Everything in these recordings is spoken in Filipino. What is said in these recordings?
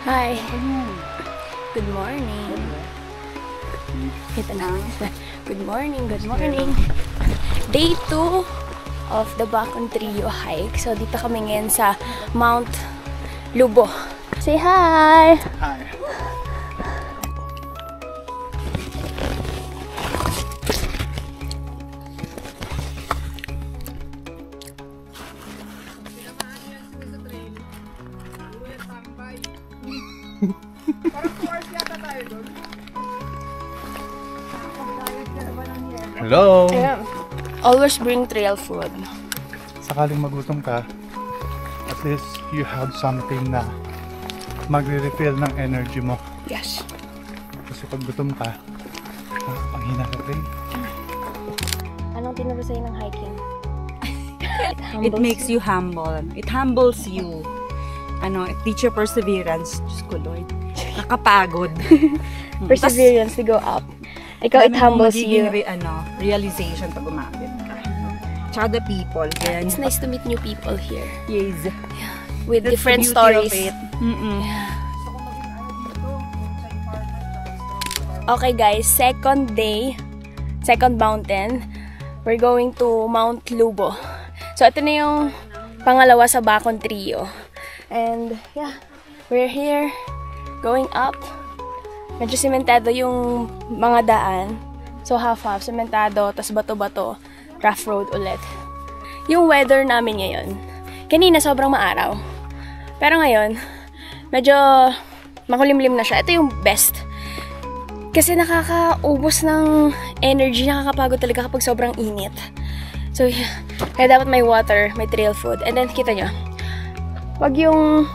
Hi. Good morning. Ito na. Good morning, good morning. Day 2 of the Bacon Trio hike. So, dito kami ngayon sa Mount Lubo. Say hi! Hi. Hello! Ayan. Always bring trail food. Sakaling magutom ka, at least you have something na magre-refill ng energy mo. Yes. Kasi pag gutom ka, panghina ka rin. Anong tinuro sa'yo ng hiking? It makes you humble. It humbles you. It teach you perseverance. Diyos ko, Lord. Nakapagod. Perseverance to go up. Ikaw, it humbles you. Realization pag umabot ka. Tsaka the people. Kaya, It's nice to meet new people here. yes. With That's different the beauty stories. of it. Okay guys, second day, second mountain. We're going to Mount Lubo. So ito na yung pangalawa sa Bacon Trio. And yeah, we're here going up. Medyo sementado yung mga daan. So half-half, sementado, tas bato-bato, rough road ulit. Yung weather namin ngayon, kanina sobrang maaraw. Pero ngayon, medyo makulimlim na siya. Ito yung best. Kasi nakakaubos ng energy, nakakapagod talaga kapag sobrang init. So, yeah. Kaya dapat may water, may trail food. And then, kita nyo, pag yung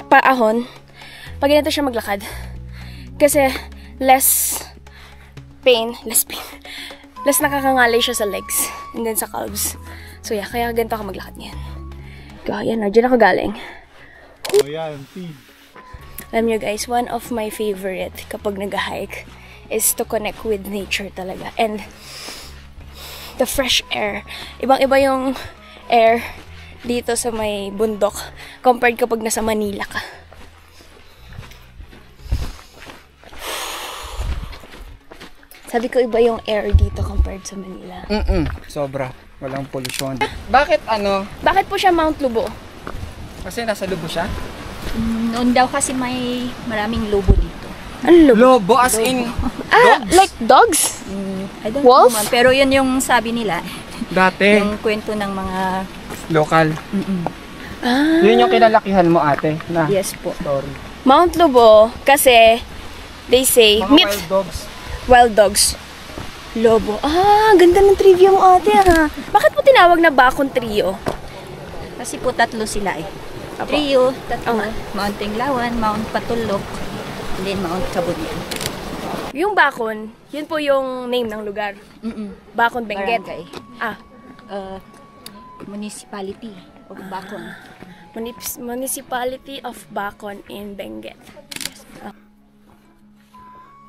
paahon, pag ganito siya maglakad, kasi less nakakangalay siya sa legs and then sa calves. So, yeah, kaya ganito ako maglakad ngayon. Yan, dyan ako galing. Oh yan, feed. Alam nyo guys, one of my favorite kapag nag-hike is to connect with nature talaga. And the fresh air. Ibang-iba yung air dito sa may bundok compared kapag nasa Manila ka. Sabi ko iba yung air dito compared sa Manila. Sobra. Walang polusyon. Bakit Bakit po siya Mount Lubo? Kasi nasa Lubo siya? Noon daw kasi may maraming lobo dito. Ano Lubo? Lobo as in Ah, like dogs? I don't Wolf? know man, pero yun yung sabi nila. dati. Yung kwento ng mga... Local. Ah, Yun yung kinalakihan mo ate na Yes po. story. Mount Lubo kasi they say Mga myth. wild dogs. Wild dogs. Lobo. Ah, ganda ng trivia mo ate ha. Bakit mo tinawag na Bacon Trio? Kasi po tatlo sila eh. Apo. Trio, tatlo. Oo nga. Mount Tinglawan, Mount Patulok, and then Mount Kabunian. Yung Bacon, yun po yung name ng lugar. Bacon Benguet. Barangay. Ah, Municipality of Bacon. Municipality of Bacon in Benguet.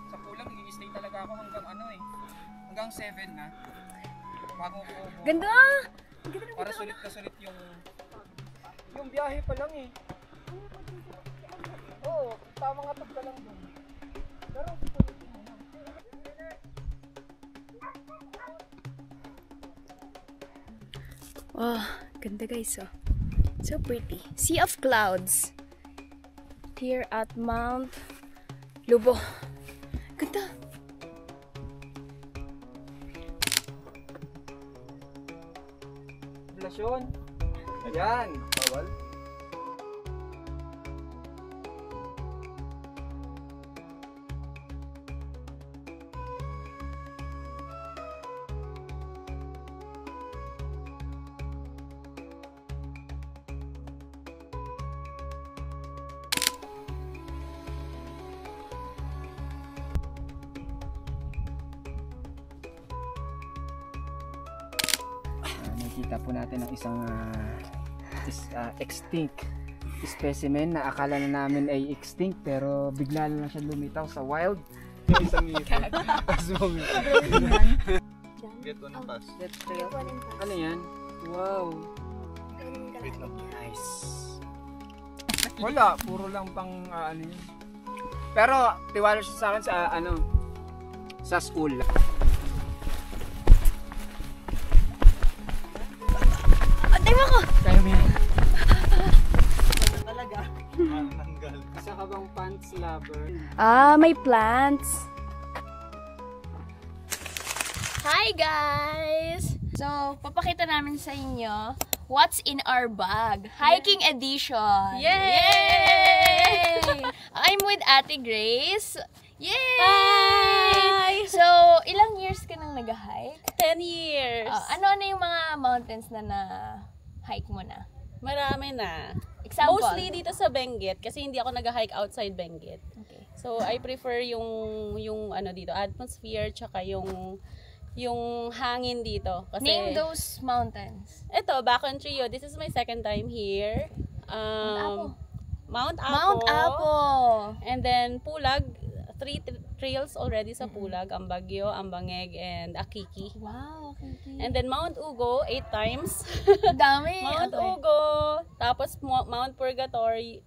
Sa Pulang, i-stay talaga ako hanggang 7 na. Bago ko. Ganda! Para sulit na sulit yung biyahe pa lang eh. Oo, tamang atap ka lang doon. Pero Oh, ganda guys, oh. So pretty. Sea of clouds. Here at Mount Lubo. Ganda. poblasyon. Ayan, bawal. nakita po natin ang isang extinct specimen na akala na namin ay extinct pero bigla lang siya lumitaw sa wild. Isang ngipin. Get one pass. That's real. Ano yan? Wow. Nice. Wala, puro lang pang ano yun. Pero tiwala siya sa akin sa sa school. Antay mo ko! Kaya mo yan. Talaga. Isa ka bang pants lover? May plants. Hi guys! So, papakita namin sa inyo what's in our bag. Hiking edition! Yay! I'm with Ate Grace. Yay! Hi! So, ilang years ka nang nag-hike? 10 years. Ano-ano yung mga mountains na na-hike mo na? Marami na. Example? Mostly dito sa Benguet kasi hindi ako nag-hike outside Benguet. Okay. So I prefer yung ano dito, atmosphere tsaka yung hangin dito kasi Name those mountains. ito, Bacon Trio. This is my second time here. Mount Apo. Mount Apo. And then Pulag, 3 trails already sa Pulag, Ambagyo, Ambangeg, and Akiki. Wow, okay. And then Mount Ugo, 8 times. Dami. Mount Okay. Ugo, tapos Mount Purgatory,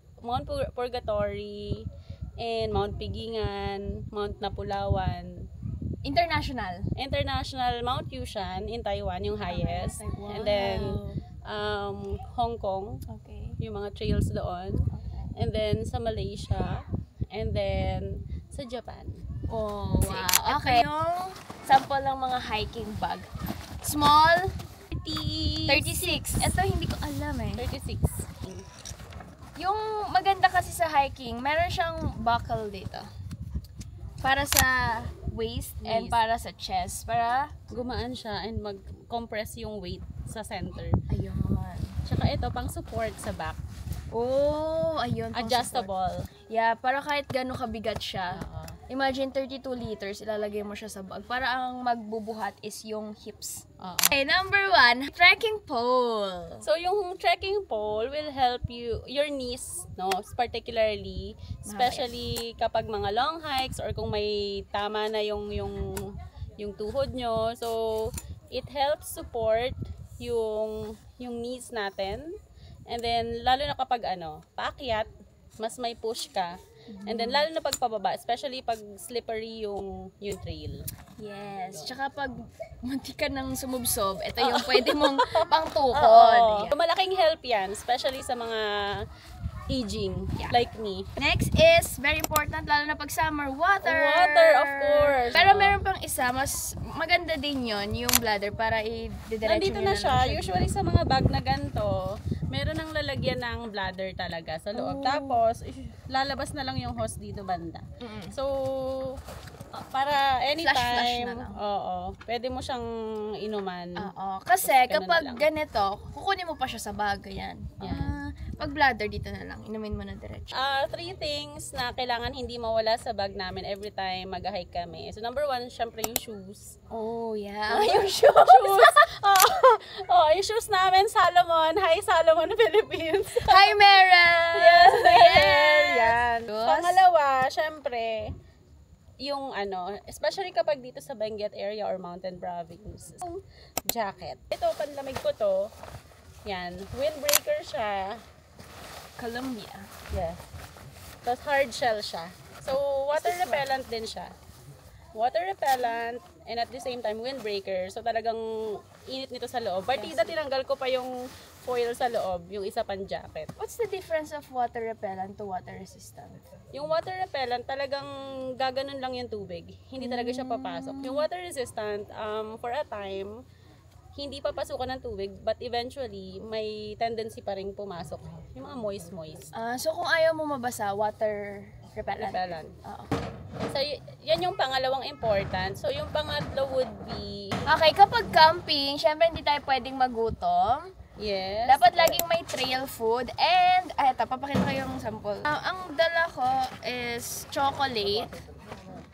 and Mount Pigingan, Mount Napulawan. International. International, Mount Yushan in Taiwan, yung highest. Wow. And then Hong Kong, Okay. yung mga trails doon. And then sa Malaysia, and then sa Japan. Oh, wow. Okay. Yung sample ng mga hiking bag. Small, 36. Ito hindi ko alam eh. 36. Yung maganda kasi sa hiking, meron siyang buckle dito. Para sa waist and Waist. para sa chest. Para, Gumaan siya and mag-compress yung weight sa center. ayun. Tsaka ito, pang support sa back. Oh, ayun. pang support. Adjustable. Yeah, para kahit gano'ng kabigat siya. Oo. Imagine 32 liters, ilalagay mo siya sa bag. Para ang magbubuhat is yung hips. Oo. Okay, number 1, trekking pole. So, yung trekking pole will help your knees, no? Particularly, especially kapag mga long hikes or kung may tama na yung tuhod nyo. So, it helps support yung knees natin. And then, lalo na kapag paakyat, mas may push ka. And then, lalo na pagpababa, especially pag slippery yung trail. Yes. Tsaka pag munti ka nang sumubsob, ito yung pwede mong pangtukod. Oo. Yeah. Malaking help yan, especially sa mga aging, like me. Next is, very important, lalo na pag summer, water. Water, of course. Pero Oo. meron pang isa, mas maganda din yon yung bladder para i-didiretso Nandito nyo na siya. lang Usually sa mga bag na ganito, meron ng lalagyan ng bladder talaga sa loob. Tapos, lalabas na lang yung hose dito banda. So, para Flash na anytime, lang. oo, pwede mo siyang inuman. Oo. Kasi Ganun na kapag lang. ganito, kukunin mo pa siya sa bag. Yan. Pag bladder, dito na lang. Inumin mo na diretso. 3 things na kailangan hindi mawala sa bag namin every time mag-hike kami. So, number 1, syempre yung shoes. Oh, yeah. Yung shoes. Shoes! Yung shoes namin, Salomon. Hi, Salomon, Philippines. Hi, Meryl! Yes, Meryl. Yan. Shoes. Pangalawa, syempre, yung especially kapag dito sa Benguet area or Mountain Province, yung jacket. Ito, panlamig ko to. Yan. Windbreaker siya. Columbia. Yes. Tapos hard shell siya. So, water repellent din siya. Water repellent and at the same time windbreaker. So, talagang init nito sa loob. Partida, tinanggal ko pa yung foil sa loob, yung isa pang jacket. What's the difference of water repellent to water resistant? Yung water repellent, talagang gaganon lang yung tubig. Hindi talaga siya papasok. Yung water resistant, for a time, hindi papasukan ng tubig, but eventually, may tendency pa rin pumasok. Yung mga moist-moist. So kung ayaw mo mabasa, water repellent? Repellent. Oo. So, yan yung pangalawang important. So, yung pangatlo would be, Okay, kapag camping, syempre hindi tayo pwedeng magutom. yes. Dapat laging may trail food. And, eto, papakita ko yung sample. Ang dala ko is chocolate.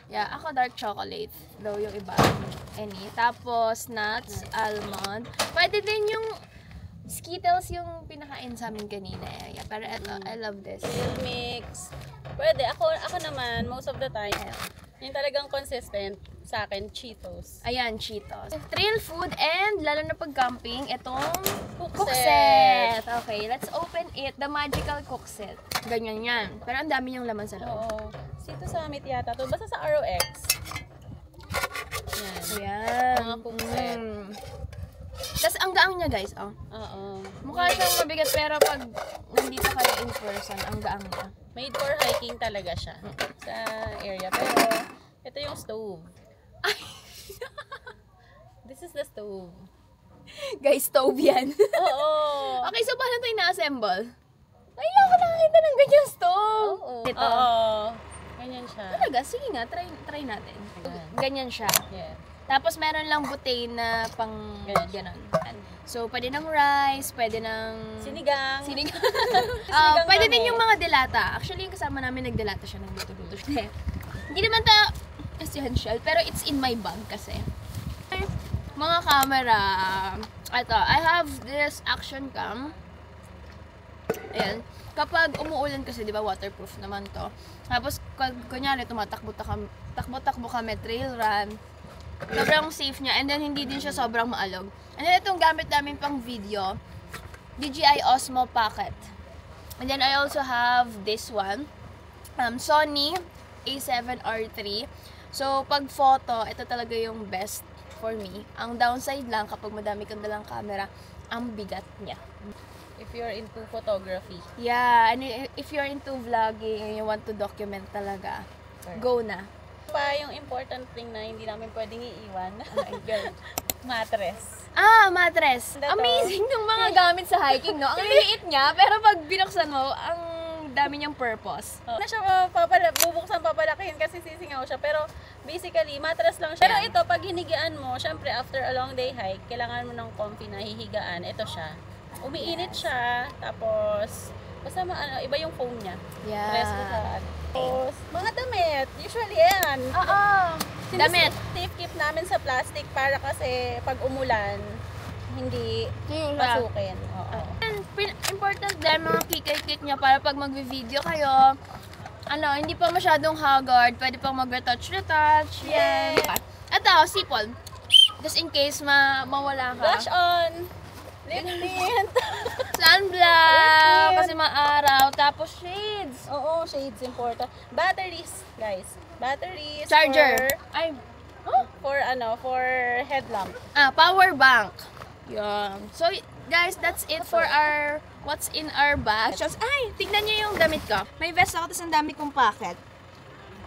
Yeah, ako dark chocolate. Daw yung iba. Any. Tapos, nuts, almond. Pwede din yung Skittles yung pinakain sa amin kanina. Yeah, pero eto, I love this. Trail mix. Pwede. Ako naman, most of the time, yung talagang consistent sa akin, Cheetos. Ayan, Cheetos. Trail food and lalo na pag camping, itong Cook cook set. set. Okay, let's open it. The magical cook set. Ganyan yan. Pero ang dami niyang laman sa loob. Oo. Sito Summit yata to. Basta sa ROX. Yan. Ayan. Mga cook set. Tapos ang gaang niya guys, oh. Oo. Mukha siyang mabigat pero pag nandito kayo in person, ang gaang niya. Made for hiking talaga siya sa area. Pero, ito yung stove. This is the stove. Guys, stove yan. Oo. Okay, so paano ito ina-assemble? Ay, ako nakakita ng ganyan stove. Oo. Ito. Oo. Ganyan siya. Talaga, sige nga, try natin. Ganyan siya. Yeah. Tapos meron lang butane na pang ganon. So, pwede ng rice, pwede ng Sinigang. sinigang. Sinigang Pwede kami. din yung mga delata. Actually, yung kasama namin nagdelata siya ng luto-luto siya. Hindi naman ta essential, pero it's in my bag kasi. Mga camera. Ito, I have this action cam. Ayan. Kapag umuulan kasi, di ba, waterproof naman to. Tapos, kunyari, takbo-takbo kami, trail run. Sobrang safe niya. And then, hindi din siya sobrang maalog. And then, itong gamit namin pang video, DJI Osmo Pocket. And then, I also have this one. Sony A7R3. So, pag photo, ito talaga yung best for me. Ang downside lang, kapag madami kang dalang camera, ang bigat niya. If you're into photography. Yeah, and if you're into vlogging and you want to document talaga, go na. Pa yung important thing na hindi namin pwedeng iiwan. Mattress. Mattress. Ito. Amazing ng mga gamit sa hiking, no? Ang liit niya, pero pag binuksan mo, ang dami niyang purpose. Na siya bubuksan papalakihin kasi sisingaw siya. Pero basically, mattress lang siya. Pero ito, pag hinigaan mo, syempre after a long day hike, kailangan mo ng comfy na hihigaan. Ito siya. Umiinit siya, tapos basta iba yung foam niya. Yeah. Rest ko sa tapos, mga damit. Usually yan. Oo. Damit. Safe keep namin sa plastic para kasi pag umulan, hindi masukin. Oo. Important din mga kikit-kit niya para pag mag-video kayo, hindi pa masyadong haggard, pwede pang mag-retouch. Yay! Ito, sipol. Just in case mawala ka. Blush on! Lip tint! Sunblock! Kasi maaraw. Tapos shades. Oo, shades important. Batteries, guys. Batteries. Charger. For headlamp. Power bank. Yan. So, guys, that's it for our what's in our bag. Tignan niyo yung damit ko. May vest ako, tapos ang dami kong pocket.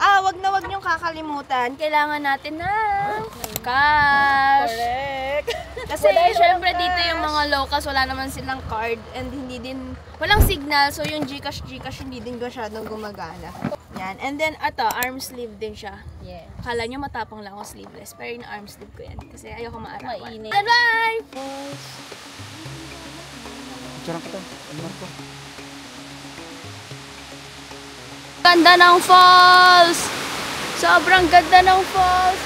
Wag niyong kakalimutan. Kailangan natin ng cash. Correct. Kasi syempre dito yung mga locals, wala naman silang card and walang signal. So yung Gcash hindi din masyadong gumagana. Yan. And then, arm sleeve din siya. Yeah. Kala nyo matapang lang ako sleeveless, pero yung arm sleeve ko yan. Kasi ayoko maarawan. Mainit. Bye! Charang ka to. Ano ko? Ganda ng falls! Sobrang ganda ng falls!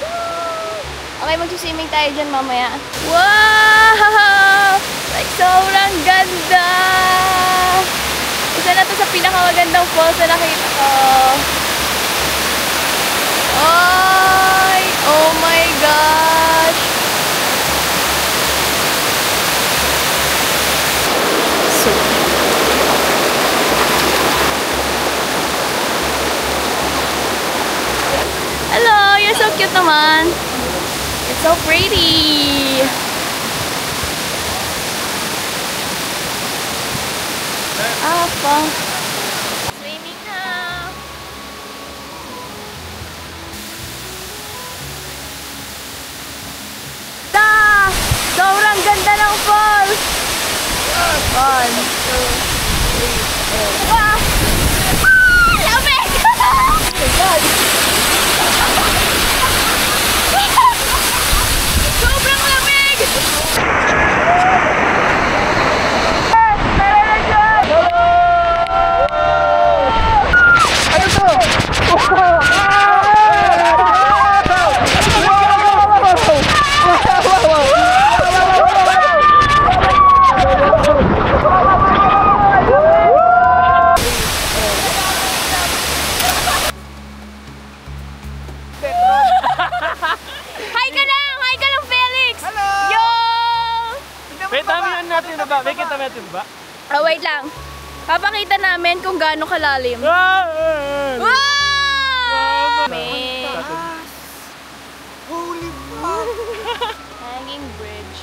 Okay, mag-swimming tayo dyan mamaya. Wow! Like, sobrang ganda! Isa na to sa pinakamagandang falls na nakita ko. Oh my gosh! So hello! You're so cute naman! It's so pretty! Fun! Swimming na! Sobrang ganda ng falls! 1, 2, 3, 4. Wow! Lamig! Sobrang lamig! Ano to? Damihan natin na ba? May kita natin ba? Oh, wait lang. Papakita namin kung gaano kalalim. Wow! May Holy fuck! hanging bridge.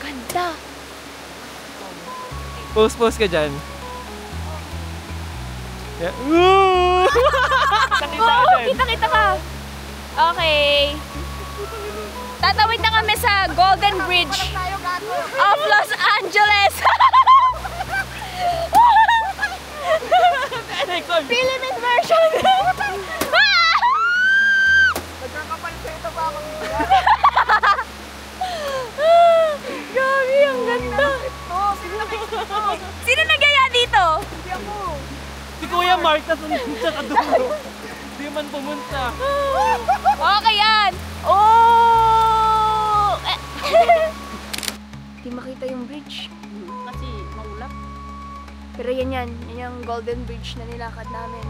Ganda. Post ka dyan. Yeah. Woo! Nakita ka Oo, dyan. kita ka. Okay. Tatawid na kami sa Golden Bridge of Los Angeles. Philippine version. Grabe, ang ganda. Sino nagaya dito? Si Kuya Mark nandun sa kadulo. Di man pumunta. Okay yan. Oh! Di makita yung bridge. Kasi maulap. Pero yan yan. Yan yung Golden Bridge na nilakad namin.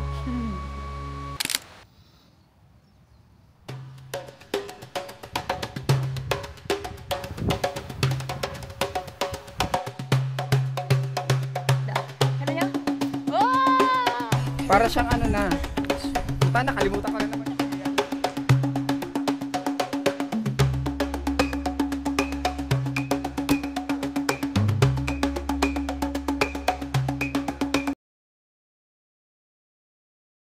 Ano niya? Oh! Para siyang ano na. Nakalimutan ko na naman.